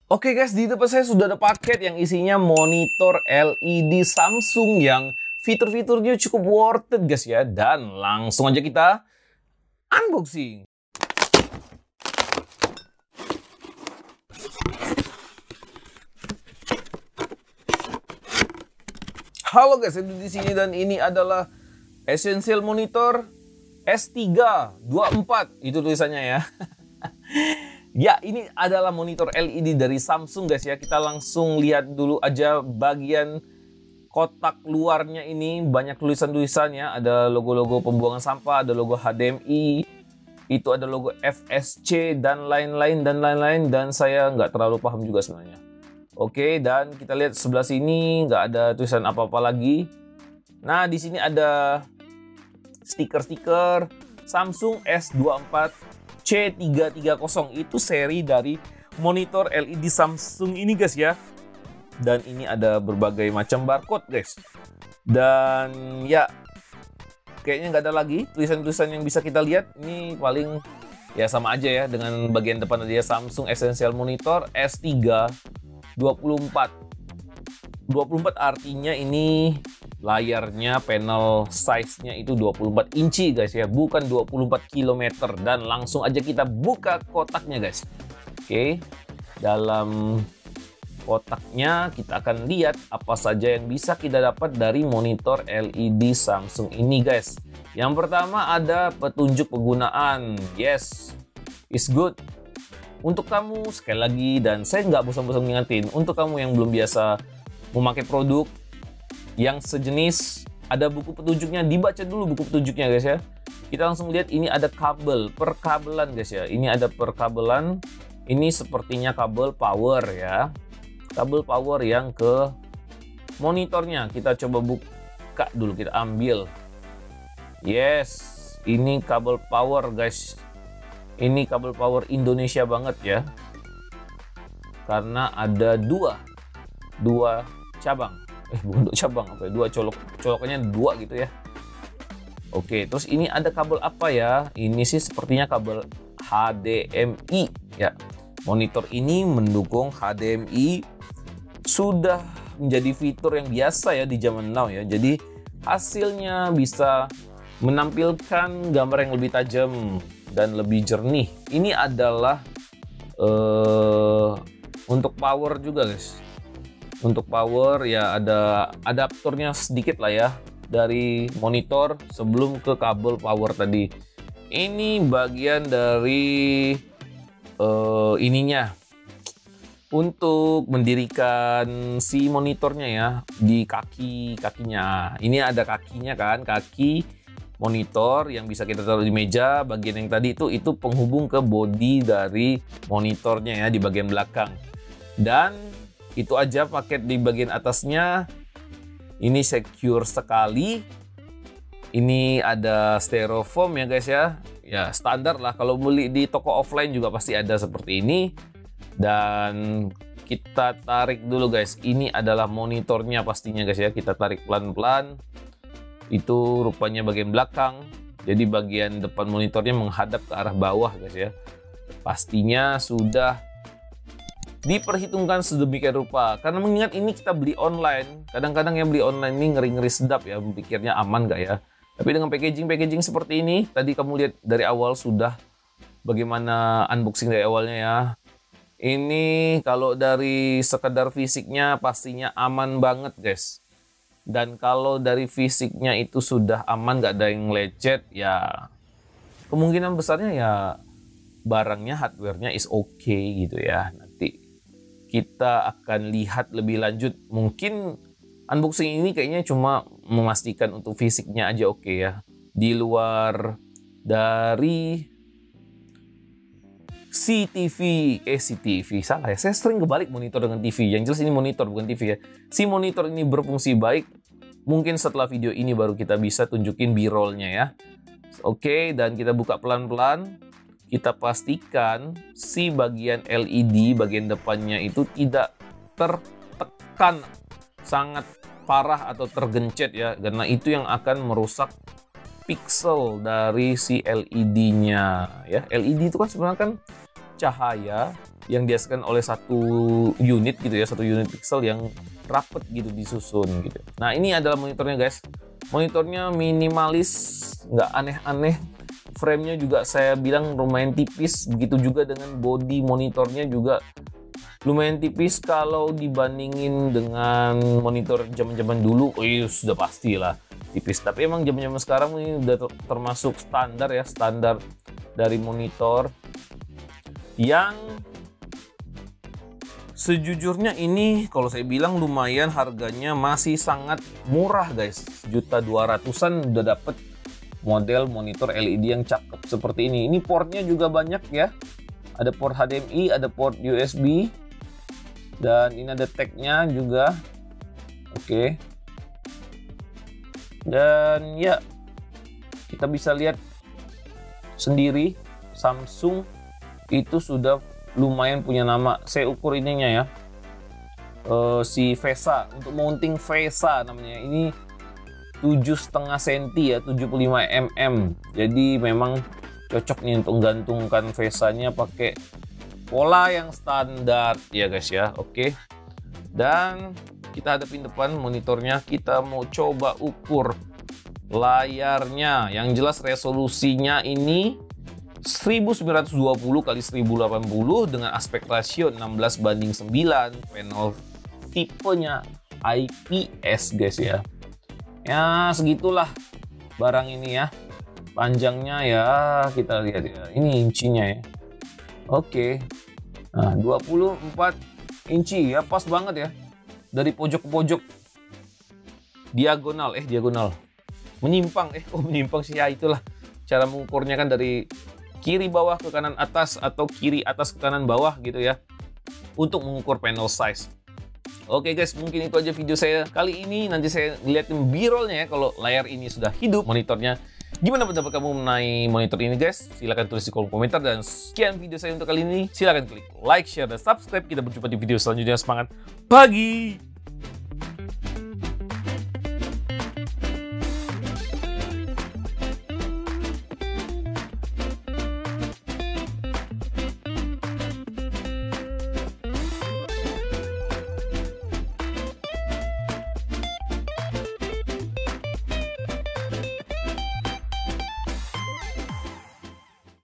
Oke guys, di depan saya sudah ada paket yang isinya monitor LED Samsung yang fitur-fiturnya cukup worth it guys ya. Dan langsung aja kita unboxing. Halo guys, itu di sini dan ini adalah Essential Monitor S324. Itu tulisannya ya. Ya, ini adalah monitor LED dari Samsung guys ya. Kita langsung lihat dulu aja bagian kotak luarnya ini. Banyak tulisan-tulisannya. Ada logo-logo pembuangan sampah, ada logo HDMI, itu ada logo FSC dan lain-lain. Dan saya nggak terlalu paham juga sebenarnya. Oke, dan kita lihat sebelah sini nggak ada tulisan apa-apa lagi. Nah, di sini ada stiker-stiker Samsung S24 C330, itu seri dari monitor LED Samsung ini guys ya. Dan ini ada berbagai macam barcode guys. Dan ya, kayaknya nggak ada lagi tulisan-tulisan yang bisa kita lihat. Ini paling ya sama aja ya dengan bagian depan dia Samsung Essential Monitor S324. 24 artinya ini layarnya, panel size-nya itu 24 inci guys ya, bukan 24 km. Dan langsung aja kita buka kotaknya guys. Oke, dalam kotaknya kita akan lihat apa saja yang bisa kita dapat dari monitor LED Samsung ini guys. Yang pertama ada petunjuk penggunaan. Yes, is good. Untuk kamu, sekali lagi, dan saya nggak bosan-bosan mengingatin, untuk kamu yang belum biasa memakai produk yang sejenis, ada buku petunjuknya, dibaca dulu buku petunjuknya guys ya. Kita langsung lihat ini ada kabel, perkabelan guys ya. Ini ada perkabelan, ini sepertinya kabel power ya. Kabel power yang ke monitornya. Kita coba buka dulu, kita ambil. Yes, ini kabel power guys. Ini kabel power Indonesia banget ya. Karena ada dua cabang. Bukan dua cabang, apa ya? Dua colokannya dua gitu ya. Oke, terus ini ada kabel apa ya? Ini sih sepertinya kabel HDMI ya. Monitor ini mendukung HDMI, sudah menjadi fitur yang biasa ya di zaman now ya. Jadi hasilnya bisa menampilkan gambar yang lebih tajam dan lebih jernih. Ini adalah untuk power juga guys. Untuk power ya ada adaptornya sedikit lah ya dari monitor sebelum ke kabel power tadi. Ini bagian dari ininya untuk mendirikan si monitornya ya di kakinya. Ini ada kakinya kan, kaki monitor yang bisa kita taruh di meja. Bagian yang tadi itu penghubung ke bodi dari monitornya ya di bagian belakang. Dan itu aja paket di bagian atasnya. Ini secure sekali. Ini ada styrofoam ya guys ya. Ya standar lah, kalau beli di toko offline juga pasti ada seperti ini. Dan kita tarik dulu guys. Ini adalah monitornya pastinya guys ya. Kita tarik pelan-pelan. Itu rupanya bagian belakang. Jadi bagian depan monitornya menghadap ke arah bawah guys ya. Pastinya sudah diperhitungkan sedemikian rupa. Karena mengingat ini kita beli online, kadang-kadang yang beli online ini ngeri-ngeri sedap ya, pikirnya aman nggak ya. Tapi dengan packaging seperti ini, tadi kamu lihat dari awal sudah bagaimana unboxing dari awalnya ya. Ini kalau dari sekedar fisiknya pastinya aman banget guys. Dan kalau dari fisiknya itu sudah aman, nggak ada yang lecet ya, kemungkinan besarnya ya barangnya, hardware-nya is okay gitu ya. Nanti kita akan lihat lebih lanjut. Mungkin unboxing ini kayaknya cuma memastikan untuk fisiknya aja oke ya. Di luar dari CTV, salah ya. Saya sering kebalik monitor dengan TV. Yang jelas ini monitor bukan TV ya. Si monitor ini berfungsi baik. Mungkin setelah video ini baru kita bisa tunjukin B-roll-nya ya. Oke, dan kita buka pelan-pelan. Kita pastikan si bagian LED, bagian depannya itu tidak tertekan sangat parah atau tergencet ya. Karena itu yang akan merusak pixel dari si LED-nya ya. LED itu kan sebenarnya kan cahaya yang dihasilkan oleh satu unit gitu ya, satu unit pixel yang rapet gitu disusun gitu. Nah ini adalah monitornya guys. Monitornya minimalis, nggak aneh-aneh. Framenya juga saya bilang lumayan tipis. Begitu juga dengan body monitornya juga lumayan tipis kalau dibandingin dengan monitor zaman-zaman dulu. Sudah pastilah tipis. Tapi emang zaman-zaman sekarang ini udah termasuk standar ya, standar dari monitor yang sejujurnya ini kalau saya bilang lumayan harganya masih sangat murah guys. 1.200-an udah dapet model monitor LED yang cakep seperti ini. Ini portnya juga banyak ya. Ada port HDMI, ada port USB. Dan ini ada tag-nya juga. Oke. Dan ya, kita bisa lihat sendiri Samsung itu sudah lumayan punya nama. Saya ukur ininya ya, si VESA, untuk mounting VESA namanya. Ini 7,5 cm ya, 75 mm. Jadi memang cocok nih untuk menggantungkan VESA-nya pakai pola yang standar ya guys ya. Oke. Dan kita hadapin depan monitornya, kita mau coba ukur layarnya. Yang jelas resolusinya ini 1920 x 1080 dengan aspek rasio 16:9. Panel tipenya IPS guys ya. Ya segitulah barang ini ya. Panjangnya ya kita lihat ya. Ini incinya ya. Oke. Nah 24 inci ya, pas banget ya. Dari pojok ke pojok. Diagonal menyimpang menyimpang sih ya, itulah cara mengukurnya kan, dari kiri bawah ke kanan atas atau kiri atas ke kanan bawah gitu ya, untuk mengukur panel size. Oke guys, mungkin itu aja video saya kali ini. Nanti saya liatin B-rollnya ya kalau layar ini sudah hidup monitornya. Gimana pendapat kamu mengenai monitor ini guys? Silahkan tulis di kolom komentar. Dan sekian video saya untuk kali ini. Silahkan klik like, share, dan subscribe. Kita berjumpa di video selanjutnya. Semangat pagi!